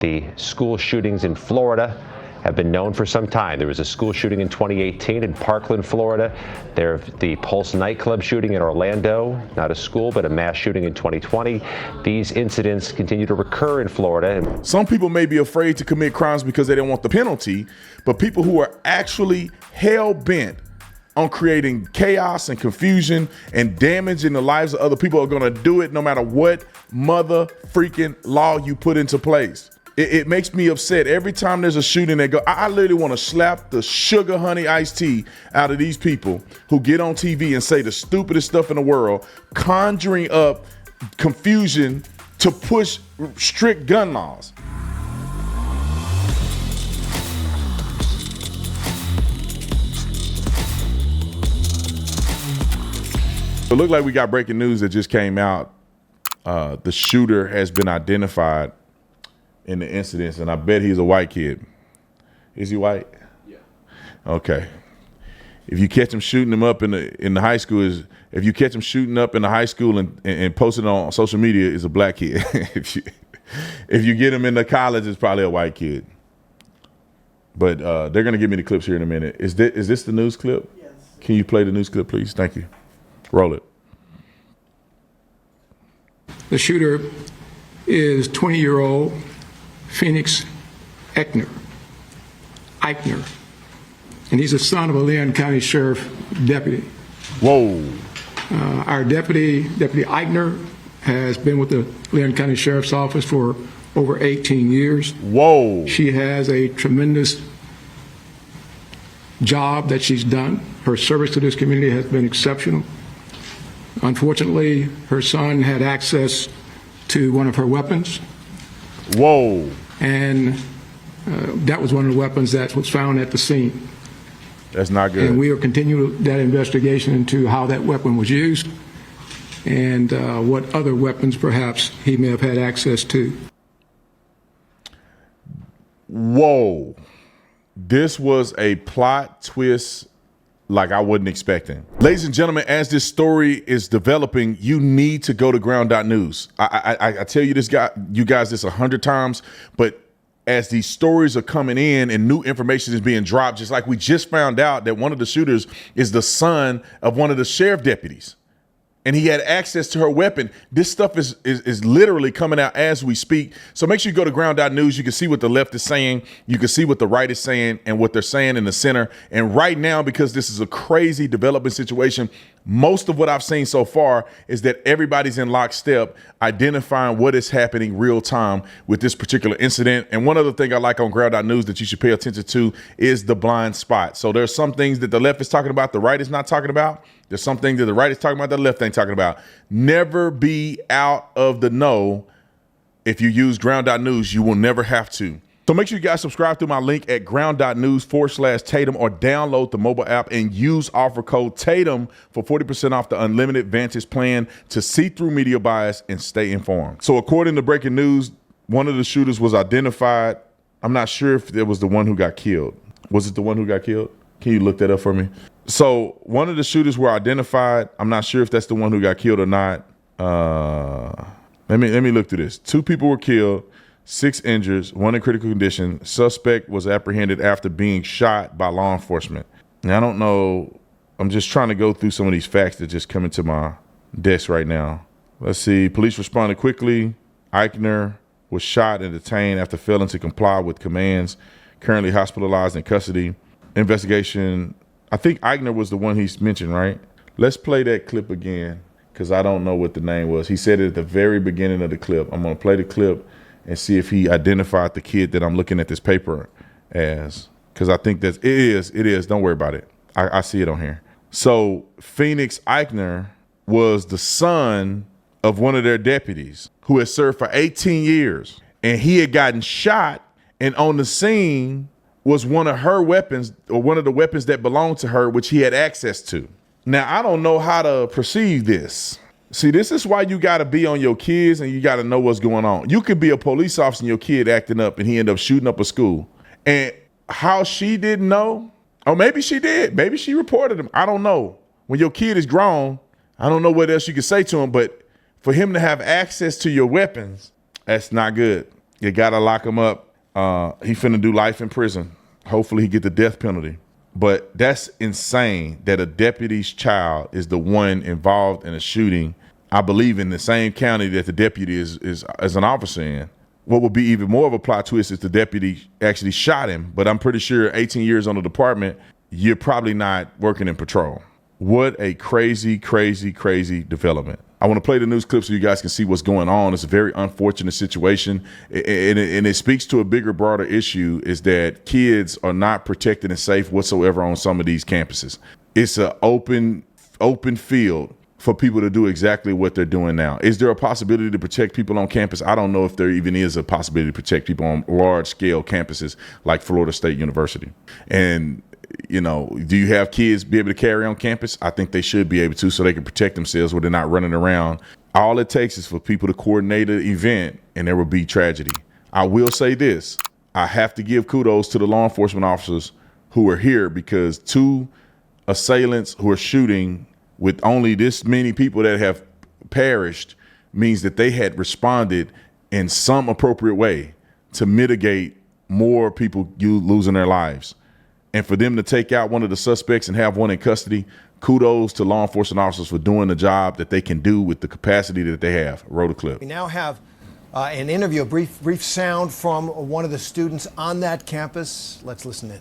The school shootings in Florida have been known for some time. There was a school shooting in 2018 in Parkland, Florida. The Pulse nightclub shooting in Orlando, not a school, but a mass shooting in 2020. These incidents continue to recur in Florida. Some people may be afraid to commit crimes because they don't want the penalty, but people who are actually hell-bent on creating chaos and confusion and damage in the lives of other people are gonna do it no matter what mother freaking law you put into place. It makes me upset every time there's a shooting that go. I literally want to slap the sugar honey iced tea out of these people who get on TV and say the stupidest stuff in the world, conjuring up confusion to push strict gun laws. It looked like we got breaking news that just came out. The shooter has been identified in the incidents, and I bet he's a white kid. Is he white? Yeah. Okay. If you catch him shooting him up in the high school, if you catch him shooting up in the high school and posting it on social media, is a black kid. if you get him into college, it's probably a white kid. But they're gonna give me the clips here in a minute. Is this the news clip? Yes. Can you play the news clip, please? Thank you. Roll it. The shooter is 20-year-old Phoenix Eichner, and he's the son of a Leon County Sheriff deputy. Whoa. Our Deputy Eichner has been with the Leon County Sheriff's Office for over 18 years. Whoa. She has a tremendous job that she's done. Her service to this community has been exceptional. Unfortunately, her son had access to one of her weapons. Whoa. And that was one of the weapons that was found at the scene. That's not good. And we are continuing that investigation into how that weapon was used and what other weapons perhaps he may have had access to. Whoa. This was a plot twist like I wasn't expecting. Ladies and gentlemen, as this story is developing, you need to go to ground.news. I tell you guys this 100 times, but as these stories are coming in and new information is being dropped, just like we just found out that one of the shooters is the son of one of the sheriff deputies, and he had access to her weapon. This stuff is literally coming out as we speak. So make sure you go to ground.news. You can see what the left is saying. You can see what the right is saying and what they're saying in the center. And right now, because this is a crazy development situation, most of what I've seen so far is that everybody's in lockstep identifying what is happening real time with this particular incident. And one other thing I like on ground.news that you should pay attention to is the blind spot. So there's some things that the left is talking about, the right is not talking about. There's some things that the right is talking about, the left ain't talking about. Never be out of the know. If you use ground.news, you will never have to. So make sure you guys subscribe through my link at ground.news/Tatum or download the mobile app and use offer code Tatum for 40% off the unlimited Vantage plan to see through media bias and stay informed. So according to breaking news, one of the shooters was identified. I'm not sure if it was the one who got killed. Was it the one who got killed? Can you look that up for me? So one of the shooters were identified. I'm not sure if that's the one who got killed or not. Let me look through this. 2 people were killed, 6 injured, 1 in critical condition. Suspect was apprehended after being shot by law enforcement. Now, I don't know. I'm just trying to go through some of these facts that just come into my desk right now. Let's see. Police responded quickly. Eichner was shot and detained after failing to comply with commands. Currently hospitalized in custody. Investigation. I think Eichner was the one he's mentioned, right? Let's play that clip again because I don't know what the name was. He said it at the very beginning of the clip. I'm going to play the clip and see if he identified the kid that I'm looking at this paper as, because I think that it is. Don't worry about it. I see it on here. So Phoenix Eichner was the son of one of their deputies who had served for 18 years, and he had gotten shot, and on the scene was one of her weapons, or one of the weapons that belonged to her, which he had access to. Now, I don't know how to perceive this. See, this is why you got to be on your kids and you got to know what's going on. You could be a police officer and your kid acting up and he ended up shooting up a school. And how she didn't know, or maybe she did. Maybe she reported him. I don't know. When your kid is grown, I don't know what else you could say to him, but for him to have access to your weapons, that's not good. You got to lock him up. He finna do life in prison. Hopefully he get the death penalty. But that's insane that a deputy's child is the one involved in a shooting, I believe in the same county that the deputy is an officer in. What would be even more of a plot twist is the deputy actually shot him, but I'm pretty sure 18 years on the department, you're probably not working in patrol. What a crazy, crazy, crazy development. I want to play the news clip so you guys can see what's going on. It's a very unfortunate situation, and it speaks to a bigger, broader issue, is that kids are not protected and safe whatsoever on some of these campuses. It's an open field for people to do exactly what they're doing now. Is there a possibility to protect people on campus? I don't know if there even is a possibility to protect people on large-scale campuses like Florida State University. And you know, do you have kids be able to carry on campus? I think they should be able to, so they can protect themselves where they're not running around. All it takes is for people to coordinate an event and there will be tragedy. I will say this. I have to give kudos to the law enforcement officers who are here, because 2 assailants who are shooting with only this many people that have perished means that they had responded in some appropriate way to mitigate more people losing their lives. And for them to take out one of the suspects and have one in custody, kudos to law enforcement officers for doing the job that they can do with the capacity that they have. Roll the clip. We now have an interview, a brief sound from one of the students on that campus. Let's listen in.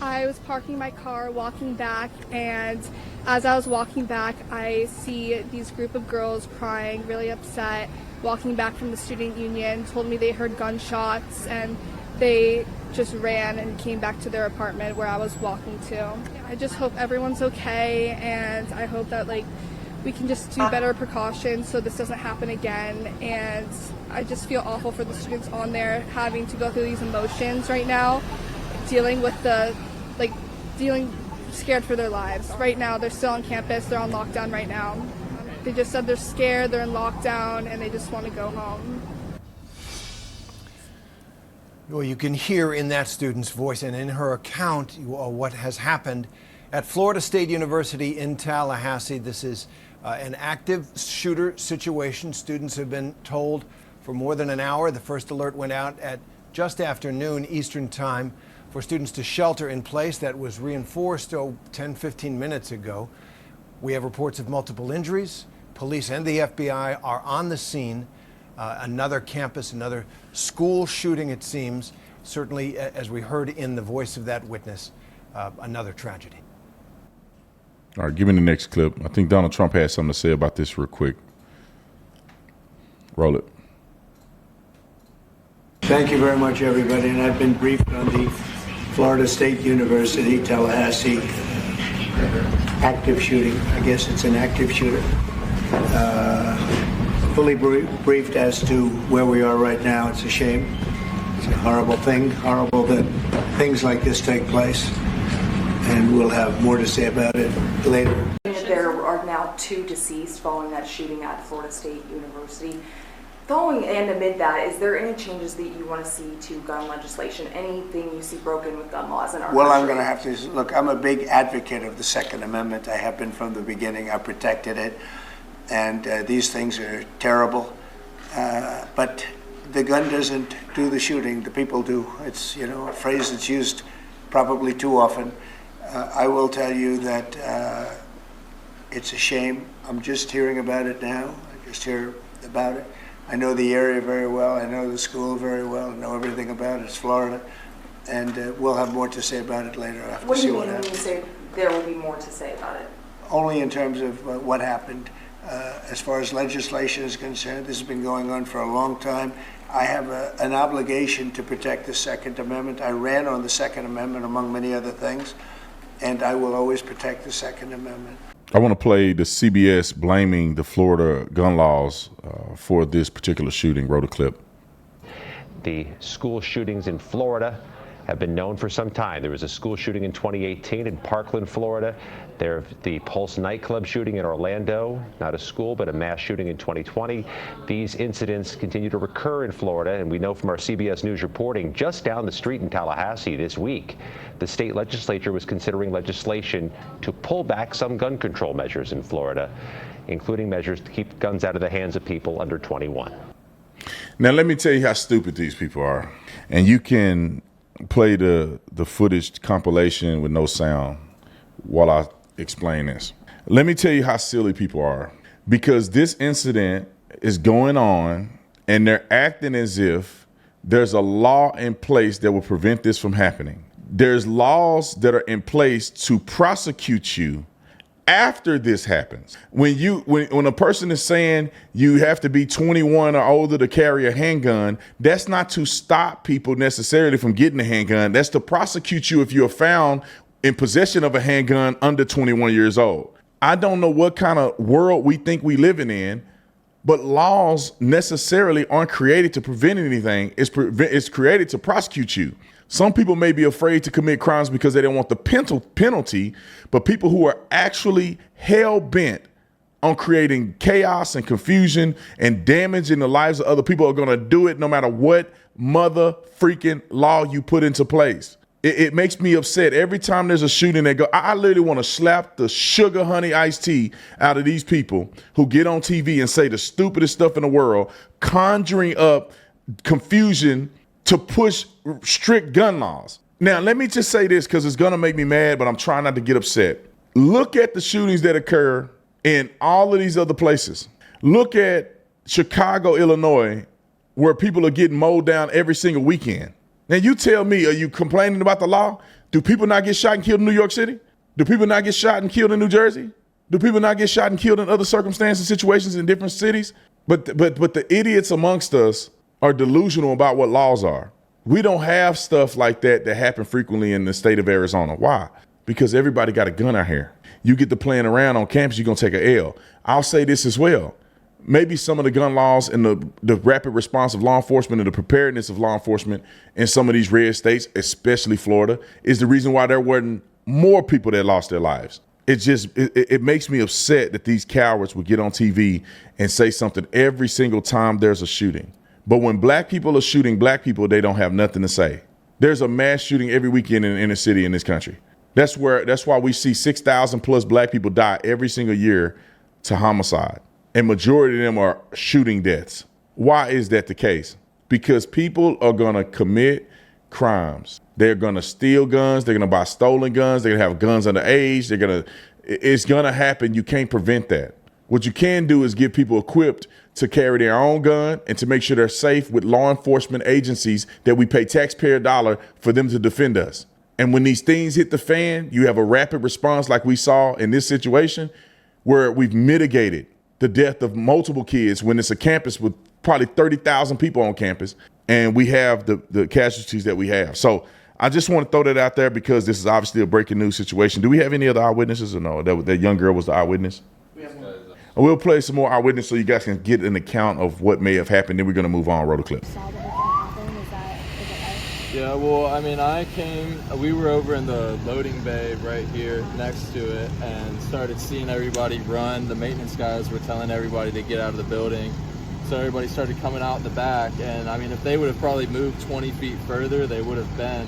I was parking my car, walking back, and as I was walking back, I see these group of girls crying, really upset, walking back from the student union, told me they heard gunshots, and they just ran and came back to their apartment where I was walking to. I just hope everyone's okay, and I hope that we can just do better precautions so this doesn't happen again. And I just feel awful for the students on there having to go through these emotions right now, dealing with scared for their lives. Right now, they're still on campus, they're on lockdown right now. They just said they're scared, they're in lockdown, and they just want to go home. Well, you can hear in that student's voice and in her account what has happened at Florida State University in Tallahassee. This is an active shooter situation. Students have been told for more than an hour. The first alert went out at just after noon Eastern time for students to shelter in place. That was reinforced 10-15 minutes ago. We have reports of multiple injuries. Police and the FBI are on the scene. Another campus, another school shooting, it seems. Certainly, as we heard in the voice of that witness, another tragedy. All right, give me the next clip. I think Donald Trump has something to say about this real quick. Roll it. Thank you very much, everybody. And I've been briefed on the Florida State University, Tallahassee active shooting. I guess it's an active shooter. Fully briefed as to where we are right now. It's a shame. It's a horrible thing. Horrible that things like this take place. And we'll have more to say about it later. There are now 2 deceased following that shooting at Florida State University. Following and amid that, is there any changes that you want to see to gun legislation? Anything you see broken with gun laws in our country? I'm going to have to look. I'm a big advocate of the Second Amendment. I have been from the beginning. I protected it. And these things are terrible, but the gun doesn't do the shooting. The people do. It's a phrase that's used probably too often. I will tell you that it's a shame. I'm just hearing about it now. I just hear about it. I know the area very well. I know the school very well. I know everything about it. It's Florida, and we'll have more to say about it later. What do you mean when you say there will be more to say about it? Only in terms of what happened. As far as legislation is concerned, this has been going on for a long time. I have an obligation to protect the Second Amendment. I ran on the Second Amendment, among many other things, and I will always protect the Second Amendment. I want to play the CBS blaming the Florida gun laws for this particular shooting. Roll the clip. The school shootings in Florida have been known for some time. There was a school shooting in 2018 in Parkland, Florida. The Pulse nightclub shooting in Orlando, not a school, but a mass shooting in 2020. These incidents continue to recur in Florida, and we know from our CBS News reporting just down the street in Tallahassee this week, the state legislature was considering legislation to pull back some gun control measures in Florida, including measures to keep guns out of the hands of people under 21. Now, let me tell you how stupid these people are. And you can play the footage compilation with no sound while I explain this. Let me tell you how silly people are. Because this incident is going on and they're acting as if there's a law in place that will prevent this from happening. There's laws that are in place to prosecute you after this happens. When a person is saying you have to be 21 or older to carry a handgun, that's not to stop people necessarily from getting a handgun. That's to prosecute you if you're found in possession of a handgun under 21 years old. I don't know what kind of world we think we living in, but laws necessarily aren't created to prevent anything. It's created to prosecute you. Some people may be afraid to commit crimes because they don't want the penalty, but people who are actually hell-bent on creating chaos and confusion and damage in the lives of other people are going to do it no matter what mother freaking law you put into place. It makes me upset every time there's a shooting that I literally want to slap the sugar honey iced tea out of these people who get on TV and say the stupidest stuff in the world, conjuring up confusion to push strict gun laws. Now, let me just say this because it's going to make me mad, but I'm trying not to get upset. Look at the shootings that occur in all of these other places. Look at Chicago, Illinois, where people are getting mowed down every single weekend. Now, you tell me, are you complaining about the law? Do people not get shot and killed in New York City? Do people not get shot and killed in New Jersey? Do people not get shot and killed in other circumstances, situations in different cities? But the idiots amongst us are delusional about what laws are. We don't have stuff like that happen frequently in the state of Arizona. Why? Because everybody got a gun out here. You get to playing around on campus, you're going to take an L. I'll say this as well. Maybe some of the gun laws and the rapid response of law enforcement and the preparedness of law enforcement in some of these red states, especially Florida, is the reason why there weren't more people that lost their lives. It makes me upset that these cowards would get on TV and say something every single time there's a shooting. But when black people are shooting black people, they don't have nothing to say. There's a mass shooting every weekend in the inner city in this country. That's why we see 6,000 plus black people die every single year to homicide. And majority of them are shooting deaths. Why is that the case? Because people are going to commit crimes. They're going to steal guns. They're going to buy stolen guns. They're going to have guns underage. It's going to happen. You can't prevent that. What you can do is get people equipped to carry their own gun and to make sure they're safe with law enforcement agencies that we pay taxpayer dollar for them to defend us. And when these things hit the fan, you have a rapid response like we saw in this situation where we've mitigated the death of multiple kids when it's a campus with probably 30,000 people on campus, and we have the casualties that we have. So I just want to throw that out there because this is obviously a breaking news situation. Do we have any other eyewitnesses or no? That young girl was the eyewitness? We have one. We'll play some more eyewitness so you guys can get an account of what may have happened. Then we're going to move on, roll the clip. Yeah, well, I mean, we were over in the loading bay right here next to it and started seeing everybody run. The maintenance guys were telling everybody to get out of the building. So everybody started coming out the back. And I mean, if they would have probably moved 20 feet further, they would have been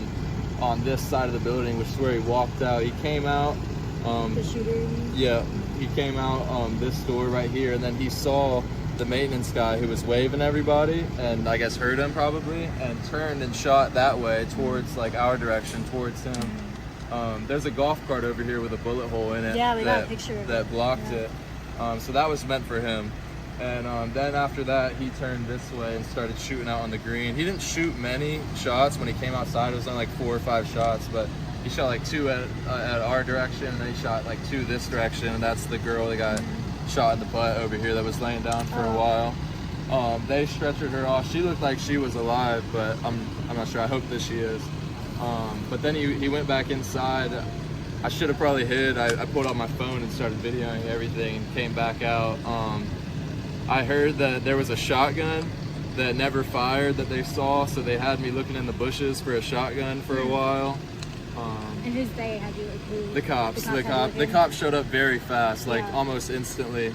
on this side of the building, which is where he walked out. He came out. The shooter? Yeah, he came out this door right here, and then he saw the maintenance guy who was waving everybody and I guess heard him probably and turned and shot that way towards like our direction towards him. There's a golf cart over here with a bullet hole in it. Yeah, we got a picture of that blocked it. So that was meant for him. And then after that, he turned this way and started shooting out on the green. He didn't shoot many shots when he came outside. It was only like 4 or 5 shots, but he shot like 2 at our direction, and then he shot like 2 this direction, and that's the girl that got shot in the butt over here that was laying down for a while. They stretchered her off. She looked like she was alive, but I'm not sure. I hope that she is. But then he went back inside. I should have probably hid. I pulled out my phone and started videoing everything and came back out. I heard that there was a shotgun that never fired that they saw, so they had me looking in the bushes for a shotgun for a while. And who's they? Have you like The cops. The cops showed up very fast, like almost instantly.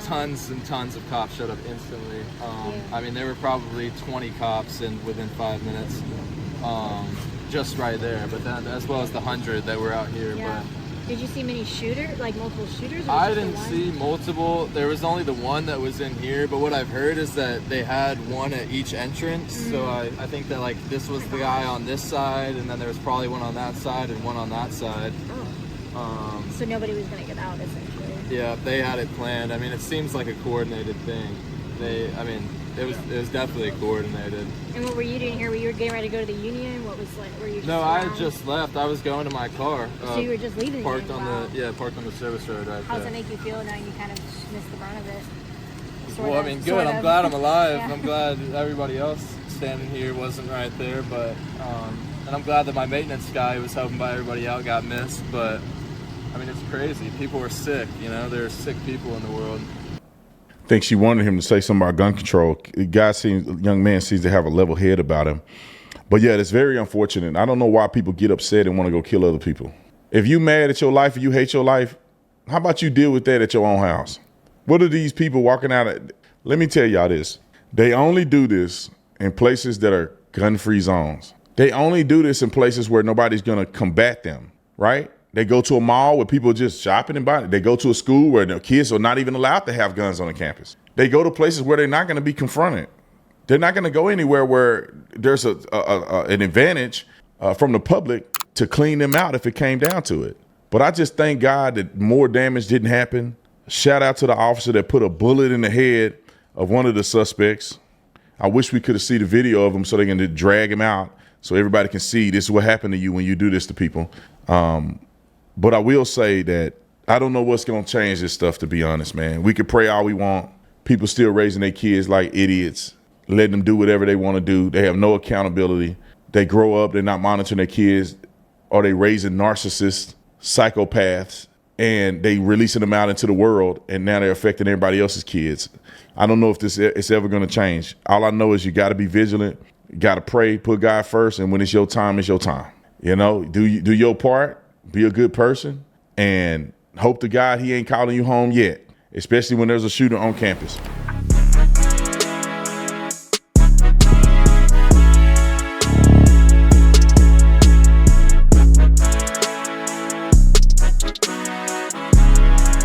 Tons and tons of cops showed up instantly. I mean, there were probably 20 cops within 5 minutes, just right there. But then, as well as the 100 that were out here. Yeah. Did you see many multiple shooters? Or I just the didn't one? see multiple. There was only the one that was in here, but what I've heard is that they had one at each entrance. So I think that like this was the guy on this side, and then there was probably one on that side and one on that side. So nobody was going to get out, essentially. Yeah, they had it planned. I mean, it seems like a coordinated thing. It was definitely coordinated. And what were you doing here? Were you getting ready to go to the Union? What was like? Were you? Just No, I around? had just left. I was going to my car. So you were just leaving? Parked the on Union. Wow. parked on the service road right How does there. it make you feel knowing you kind of missed the brunt of it? Well, I mean, good. I'm glad I'm alive. Yeah. I'm glad everybody else standing here wasn't right there, but and I'm glad that my maintenance guy who was helping by everybody out got missed. But I mean, it's crazy. People were sick. You know, there are sick people in the world. I think she wanted him to say something about gun control. Young man seems to have a level head about him. But yeah, it's very unfortunate. I don't know why people get upset and want to go kill other people. If you mad at your life or you hate your life, how about you deal with that at your own house? What are these people walking out at? Let me tell y'all this. They only do this in places that are gun-free zones. They only do this in places where nobody's going to combat them, right? They go to a mall where people are just shopping and buying. They go to a school where the kids are not even allowed to have guns on the campus. They go to places where they're not going to be confronted. They're not going to go anywhere where there's an advantage from the public to clean them out if it came down to it. But I just thank God that more damage didn't happen. Shout out to the officer that put a bullet in the head of one of the suspects. I wish we could have seen the video of him so they can drag him out so everybody can see this is what happened to you when you do this to people. But I will say that I don't know what's going to change this stuff, to be honest, man. We could pray all we want. People still raising their kids like idiots, letting them do whatever they want to do. They have no accountability. They grow up, they're not monitoring their kids, or they raising narcissists, psychopaths, and they releasing them out into the world, and now they're affecting everybody else's kids. I don't know if it's ever going to change. All I know is you got to be vigilant. You got to pray, put God first, and when it's your time, it's your time. You know, do your part. Be a good person and hope to God he ain't calling you home yet, especially when there's a shooter on campus.